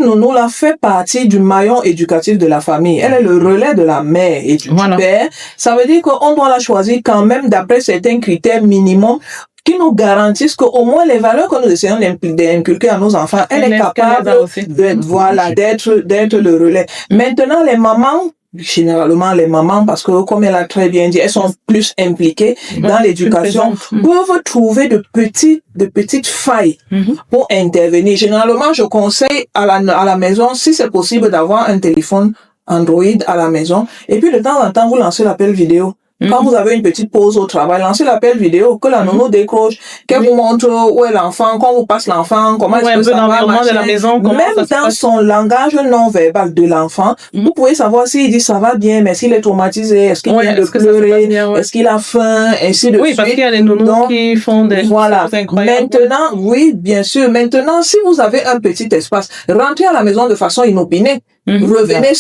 nounou là fait partie du maillon éducatif de la famille. Elle est le relais de la mère et du père. Ça veut dire qu'on doit la choisir quand même d'après certains critères minimums qui nous garantissent qu'au moins les valeurs que nous essayons d'inculquer à nos enfants, elle est capable d'être le relais. Maintenant, les mamans, généralement les mamans, parce que comme elle a très bien dit, elles sont plus impliquées dans l'éducation, peuvent trouver de petites failles pour intervenir. Généralement, je conseille à la maison, si c'est possible, d'avoir un téléphone Android à la maison, et puis de temps en temps, vous lancez l'appel vidéo. Quand vous avez une petite pause au travail, lancez l'appel vidéo, que la nounou décroche, qu'elle vous montre où est l'enfant, quand vous passe l'enfant, comment est-ce que ça va marcher. De la maison, même dans son langage non verbal de l'enfant, vous pouvez savoir s'il dit ça va bien, mais s'il est traumatisé, est-ce qu'il vient de pleurer, est-ce qu'il a faim, ainsi de suite. Oui, parce qu'il y a des nounous qui font des choses incroyables. Maintenant, oui, bien sûr. Maintenant, si vous avez un petit espace, rentrez à la maison de façon inopinée. Revenez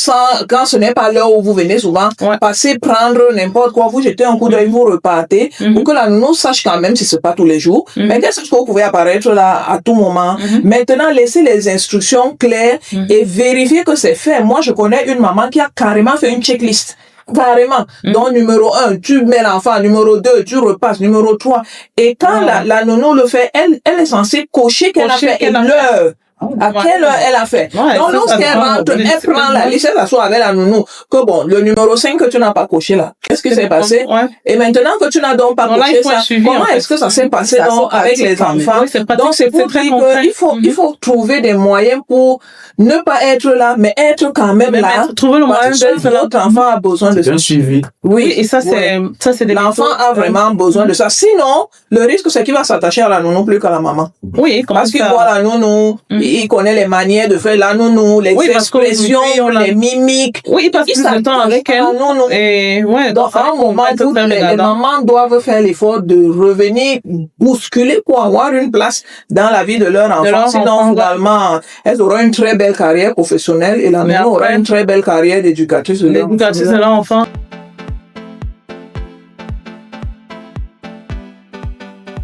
quand ce n'est pas l'heure où vous venez souvent, passez prendre n'importe quoi, vous jetez un coup d'œil, vous repartez, pour que la nounou sache quand même si c'est pas tous les jours, mais qu'elle sache que vous pouvez apparaître là à tout moment. Maintenant, laissez les instructions claires et vérifiez que c'est fait. Moi, je connais une maman qui a carrément fait une checklist. Carrément. Donc, numéro 1, tu mets l'enfant. Numéro 2, tu repasses. Numéro 3. Et quand la nounou le fait, elle est censée cocher qu'elle a fait l'heure. À quelle heure elle a fait. Donc, lorsqu'elle rentre, elle prend la liste, elle s'assoit avec la nounou. Que bon, le numéro 5 que tu n'as pas coché là. Qu'est-ce qui s'est passé? Et maintenant que tu n'as donc pas coché ça, comment est-ce que ça s'est passé donc avec les enfants? Donc, c'est pour dire qu'il faut trouver des moyens pour ne pas être là, mais être quand même là. Trouver le moyen d'être là. Notre enfant a besoin de ça. Suivi. Oui. Et ça, c'est des l'enfant a vraiment besoin de ça. Sinon, le risque, c'est qu'il va s'attacher à la nounou plus qu'à la maman. Oui, parce qu'il voit la nounou, il connaît les manières de faire la nounou, les expressions, les mimiques. Oui, il passe plus de temps avec elle. Et donc, à un moment, les mamans doivent faire l'effort de revenir bousculer pour avoir une place dans la vie de leur enfant. Sinon, finalement, elles auront une très belle carrière professionnelle et la nounou aura une très belle carrière d'éducatrice de leur enfant.